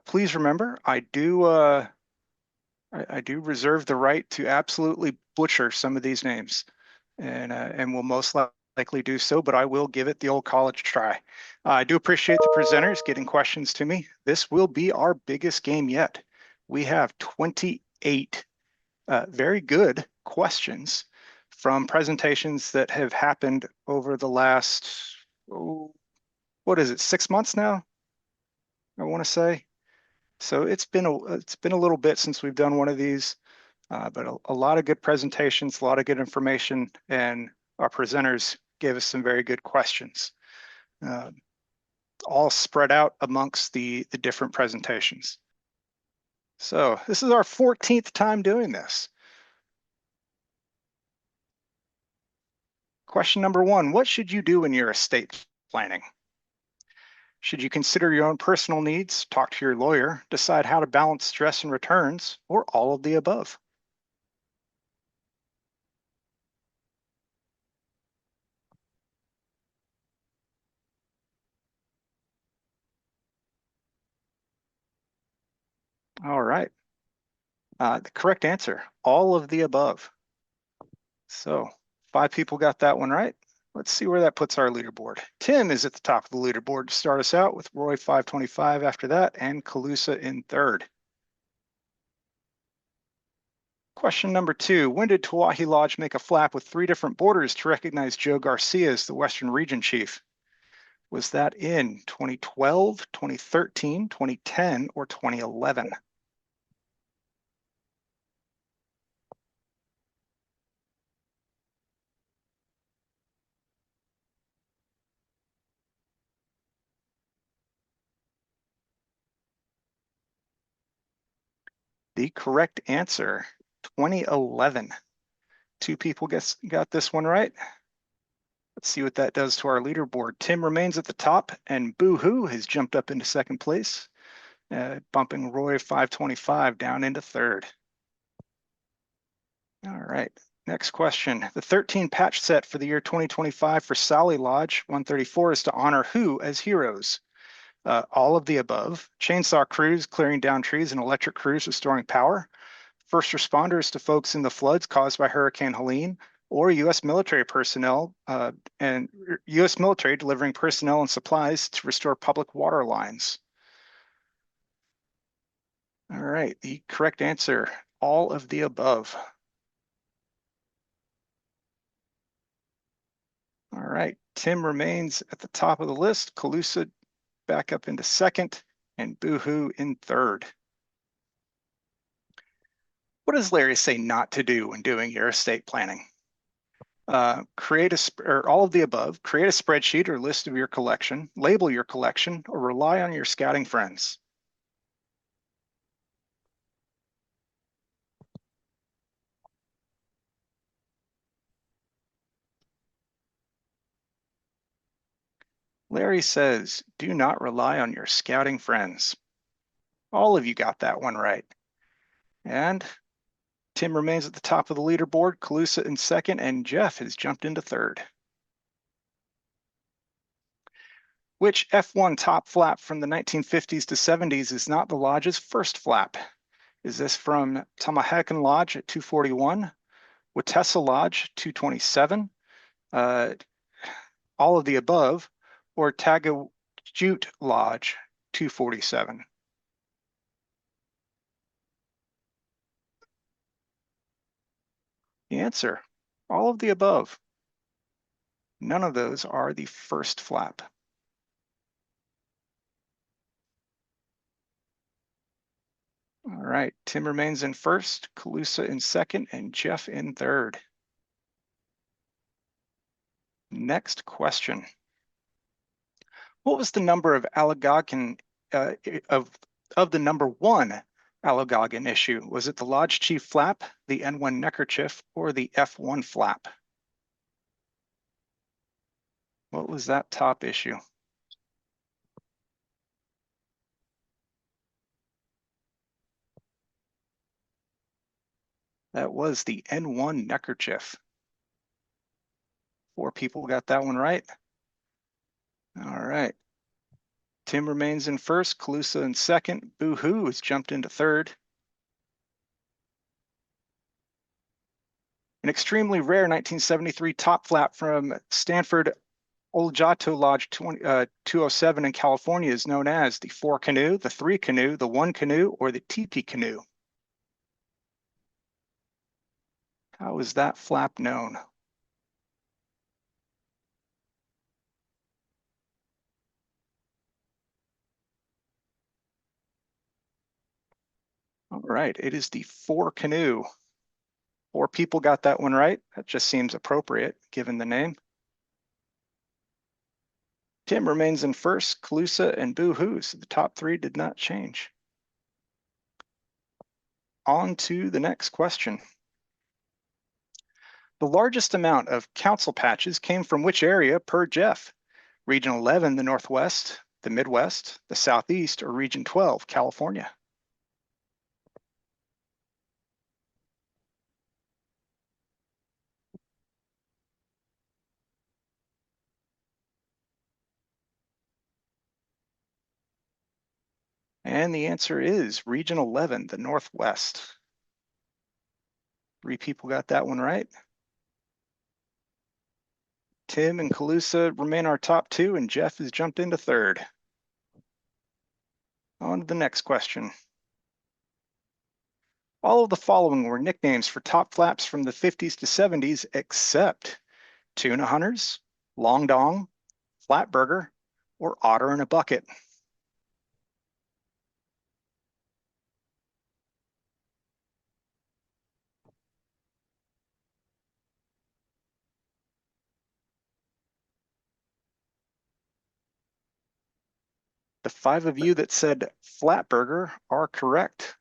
Please remember, I do reserve the right to absolutely butcher some of these names, and will most likely do so, but I will give it the old college try. I do appreciate the presenters getting questions to me. This will be our biggest game yet. We have 28 very good questions from presentations that have happened over the last, oh, what is it, 6 months now, I want to say. So it's been a little bit since we've done one of these, but a lot of good presentations, a lot of good information, and our presenters gave us some very good questions, uh, all spread out amongst the different presentations. So this is our 14th time doing this. Question number one, what should you do in your estate planning? Should you consider your own personal needs, talk to your lawyer, decide how to balance stress and returns, or all of the above? All right. The correct answer, all of the above. So 5 people got that one right. Let's see where that puts our leaderboard. Tim is at the top of the leaderboard to start us out, with Roy 525 after that, and Calusa in third. Question number 2, when did Tawahi Lodge make a flap with 3 different borders to recognize Joe Garcia as the Western Region Chief? Was that in 2012, 2013, 2010, or 2011? The correct answer, 2011. 2 people got this one right. Let's see what that does to our leaderboard. Tim remains at the top, and Boo Hoo has jumped up into second place, bumping Roy 525 down into third. All right, next question. The 13 patch set for the year 2025 for Sally Lodge 134 is to honor who as heroes? All of the above: chainsaw crews clearing down trees and electric crews restoring power, first responders to folks in the floods caused by Hurricane Helene, or U.S. military personnel and U.S. military delivering personnel and supplies to restore public water lines. All right, the correct answer, all of the above. All right, Tim remains at the top of the list, Calusa back up into second, and Boohoo in third. What does Larry say not to do when doing your estate planning? Or all of the above, create a spreadsheet or list of your collection, label your collection, or rely on your scouting friends. Larry says, do not rely on your scouting friends. All of you got that one right. And Tim remains at the top of the leaderboard, Calusa in second, and Jeff has jumped into third. Which F1 top flap from the 1950s to 70s is not the lodge's first flap? Is this from Tamahakan Lodge at 241, Watessa Lodge 227, all of the above, or Tagajute Lodge 247? The answer, all of the above. None of those are the first flap. All right, Tim remains in first, Calusa in second, and Jeff in third. Next question. What was the number of Allegaghan of the number 1 Allegaghan issue? Was it the Lodge Chief flap, the N1 neckerchief, or the F1 flap? What was that top issue? That was the N1 neckerchief. 4 people got that one right. All right. Tim remains in first, Calusa in second, Boo-hoo has jumped into third. An extremely rare 1973 top flap from Stanford Oljato Lodge 207 in California is known as the 4 canoe, the 3 canoe, the 1 canoe, or the teepee canoe. How is that flap known? All right, it is the 4 canoe. 4 people got that one right. That just seems appropriate given the name. Tim remains in first, Calusa and Boo-hoo, so the top 3 did not change. On to the next question. The largest amount of council patches came from which area per Jeff? Region 11, the Northwest, the Midwest, the Southeast, or Region 12, California? And the answer is Region 11, the Northwest. 3 people got that one right. Tim and Calusa remain our top 2, and Jeff has jumped into third. On to the next question. All of the following were nicknames for top flaps from the 50s to 70s, except tuna hunters, long dong, flatburger, or otter in a bucket. The 5 of you that said flatburger are correct.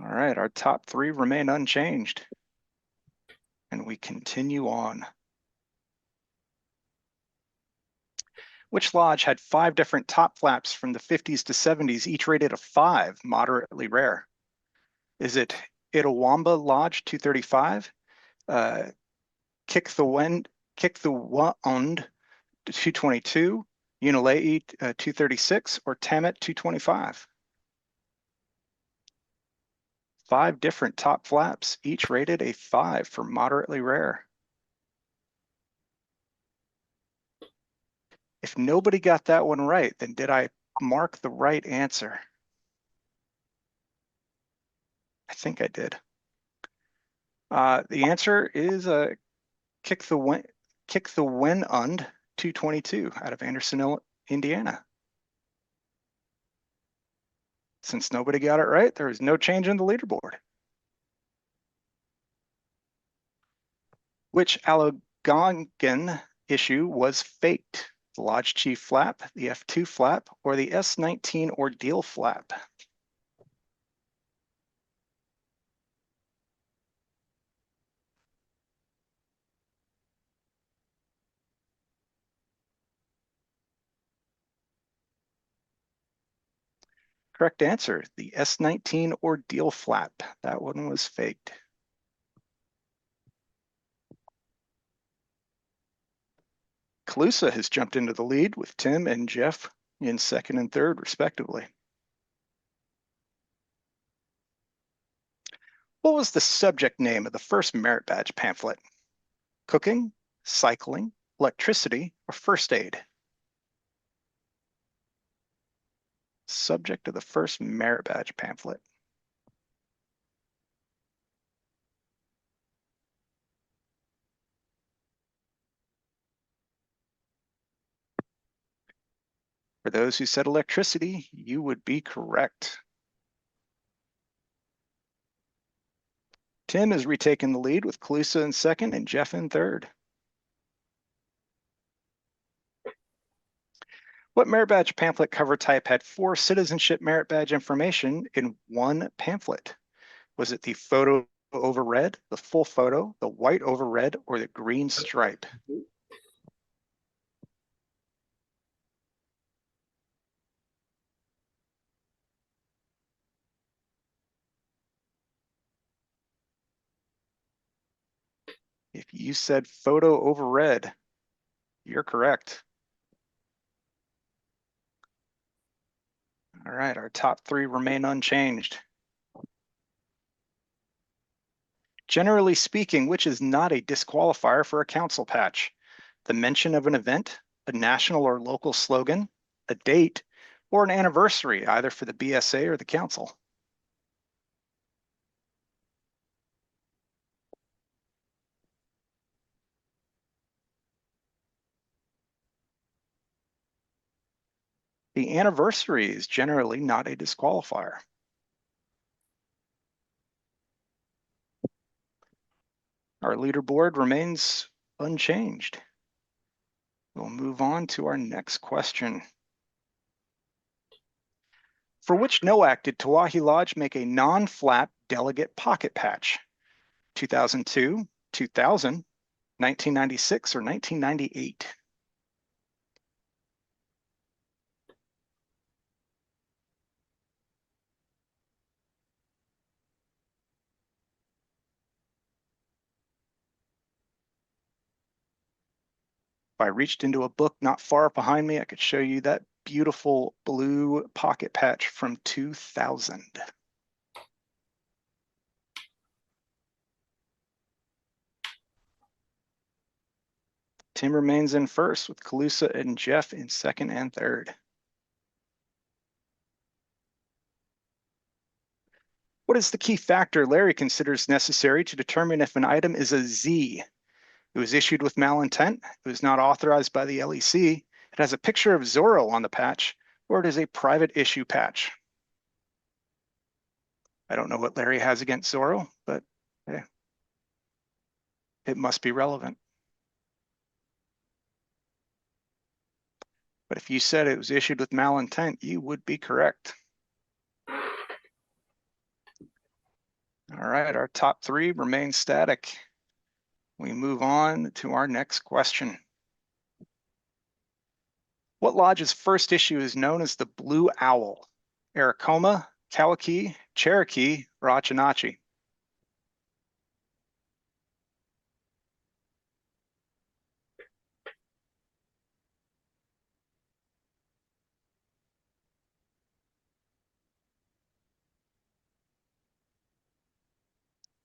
All right, our top 3 remain unchanged. And we continue on. Which lodge had 5 different top flaps from the 50s to 70s, each rated a 5, moderately rare? Is it Itawamba Lodge 235, Kick the Wand 222, Unalei 236, or Tamet 225? 5 different top flaps, each rated a 5 for moderately rare. If nobody got that one right, then did I mark the right answer? I think I did. The answer is Kick the Wend 222 out of Anderson, Indiana. Since nobody got it right, there is no change in the leaderboard. Which Algonquin issue was faked? The Lodge Chief flap, the F2 flap, or the S19 Ordeal flap? Correct answer, the S19 Ordeal flap. That one was faked. Calusa has jumped into the lead with Tim and Jeff in second and third, respectively. What was the subject name of the first merit badge pamphlet? Cooking, cycling, electricity, or first aid? Subject of the first merit badge pamphlet. For those who said electricity, you would be correct. Tim has retaken the lead with Calusa in second and Jeff in third. What merit badge pamphlet cover type had 4 citizenship merit badge information in one pamphlet? Was it the photo over red, the full photo, the white over red, or the green stripe? If you said photo over red, you're correct. All right, our top three remain unchanged. Generally speaking, which is not a disqualifier for a council patch? The mention of an event, a national or local slogan, a date, or an anniversary, either for the BSA or the council. The anniversary is generally not a disqualifier. Our leaderboard remains unchanged. We'll move on to our next question. For which NOAC did Tawahi Lodge make a non-flap delegate pocket patch? 2002, 2000, 1996, or 1998? If I reached into a book not far behind me, I could show you that beautiful blue pocket patch from 2000. Tim remains in first with Calusa and Jeff in second and third. What is the key factor Larry considers necessary to determine if an item is a Z? It was issued with malintent, it was not authorized by the LEC, it has a picture of Zorro on the patch, or it is a private issue patch. I don't know what Larry has against Zorro, but yeah, it must be relevant. But if you said it was issued with malintent, you would be correct. All right, our top three remain static. We move on to our next question. What lodge's first issue is known as the Blue Owl? Aracoma, Kawaki, Cherokee, or Achinachi?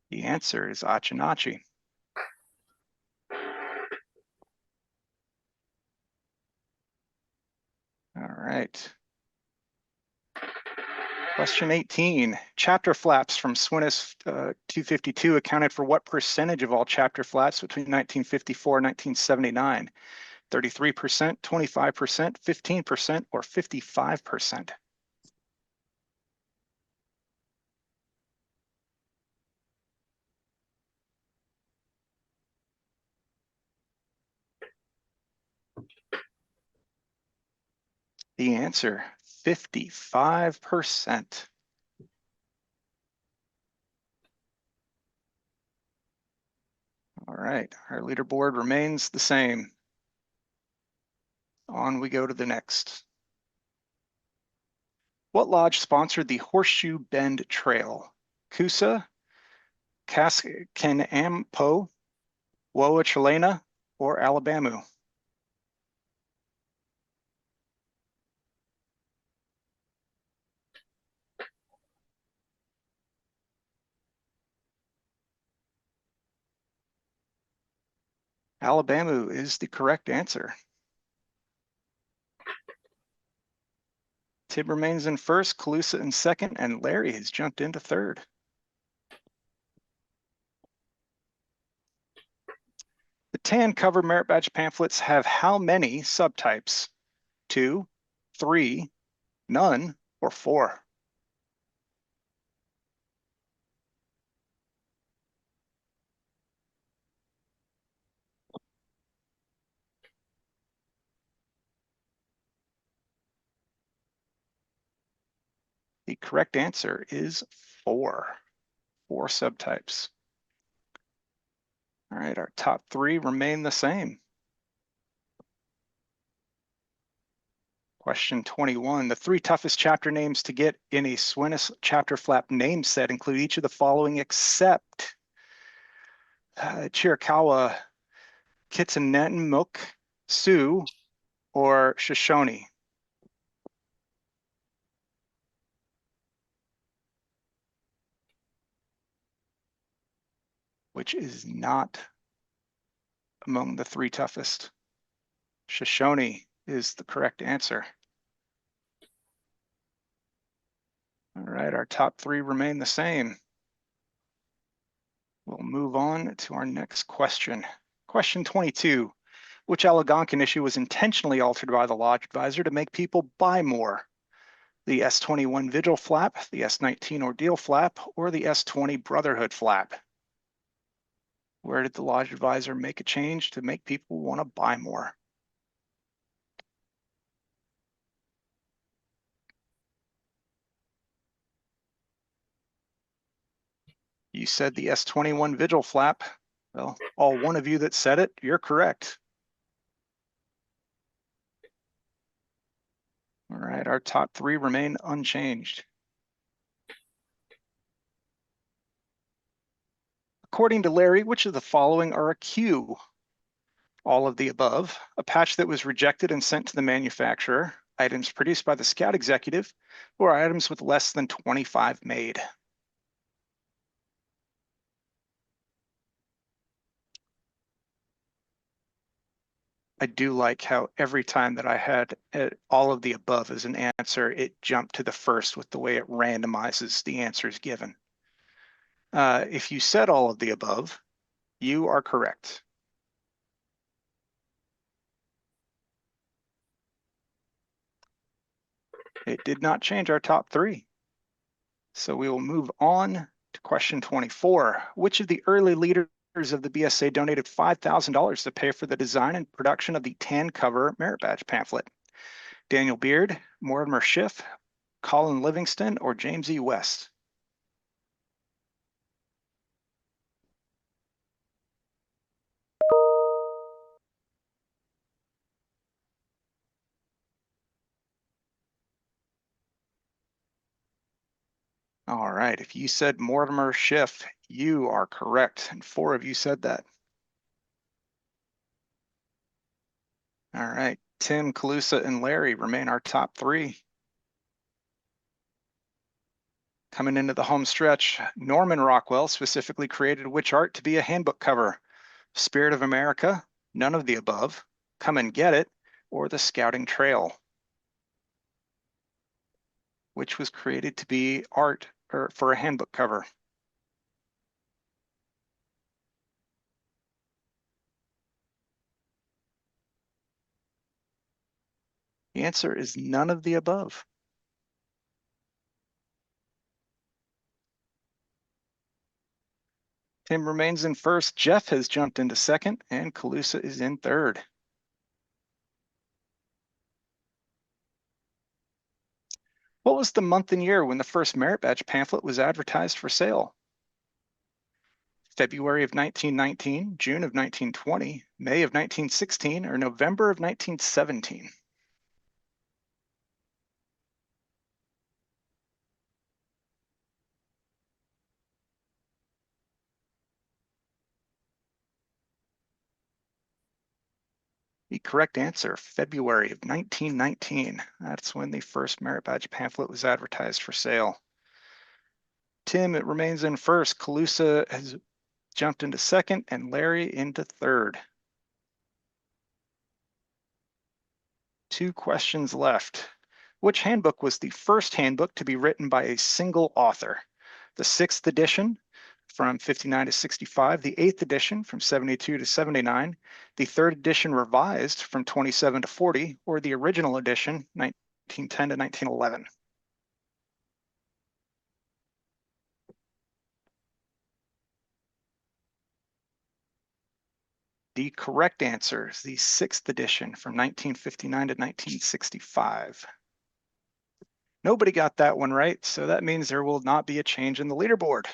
The answer is Achinachi. All right. Question 18. Chapter flaps from SWNS 252 accounted for what percentage of all chapter flaps between 1954 and 1979? 33%, 25%, 15%, or 55%? The answer, 55%. All right, our leaderboard remains the same. On we go to the next. What lodge sponsored the Horseshoe Bend Trail? Coosa, Cascanampo, Woa or Alabama? Alabama is the correct answer. Tib remains in first, Calusa in second, and Larry has jumped into third. The tan cover merit badge pamphlets have how many subtypes? 2, 3, none, or 4? The correct answer is 4. 4 subtypes. All right, our top three remain the same. Question 21. The 3 toughest chapter names to get in a SWNS chapter flap name set include each of the following except Chiricahua, Kitsinemuk, Sioux, or Shoshone? Which is not among the three toughest. Shoshone is the correct answer. All right, our top three remain the same. We'll move on to our next question. Question 22. Which Algonquin issue was intentionally altered by the Lodge Advisor to make people buy more? The S21 Vigil flap, the S19 Ordeal flap, or the S20 Brotherhood flap? Where did the Lodge Advisor make a change to make people want to buy more? You said the S21 Vigil flap. Well, all one of you that said it, you're correct. All right, our top three remain unchanged. According to Larry, which of the following are a cue? All of the above. A patch that was rejected and sent to the manufacturer, items produced by the Scout executive, or items with less than 25 made. I do like how every time that I had all of the above as an answer, it jumped to the first with the way it randomizes the answers given. If you said all of the above, you are correct. It did not change our top three. So we will move on to question 24. Which of the early leaders of the BSA donated $5,000 to pay for the design and production of the tan cover merit badge pamphlet? Daniel Beard, Mortimer Schiff, Colin Livingston, or James E. West? All right, if you said Mortimer Schiff, you are correct, and 4 of you said that. All right, Tim, Calusa, and Larry remain our top three. Coming into the home stretch, Norman Rockwell specifically created which art to be a handbook cover? Spirit of America, none of the above, Come and Get It, or The Scouting Trail? Which was created to be art or for a handbook cover? The answer is none of the above. Tim remains in first, Jeff has jumped into second, and Calusa is in third. What was the month and year when the first merit badge pamphlet was advertised for sale? February of 1919, June of 1920, May of 1916, or November of 1917? The correct answer, February of 1919. That's when the first merit badge pamphlet was advertised for sale. Tim, it remains in first. Calusa has jumped into second, and Larry into third. 2 questions left. Which handbook was the first handbook to be written by a single author? The 6th edition from 59 to 65, the 8th edition from 72 to 79, the 3rd edition revised from 27 to 40, or the original edition 1910 to 1911? The correct answer is the 6th edition from 1959 to 1965. Nobody got that one right, so that means there will not be a change in the leaderboard.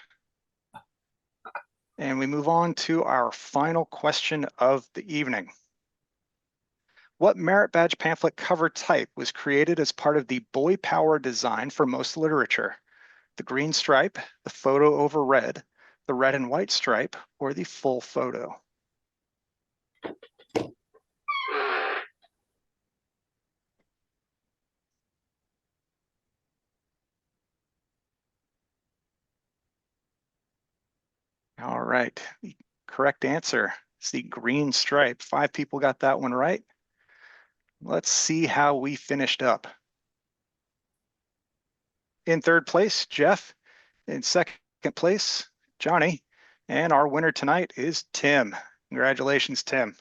And we move on to our final question of the evening. What merit badge pamphlet cover type was created as part of the Boy Power design for most literature? The green stripe, the photo over red, the red and white stripe, or the full photo? All right, the correct answer is the green stripe. 5 people got that one right. Let's see how we finished up. In third place, Jeff. In second place, Johnny. And our winner tonight is Tim. Congratulations, Tim.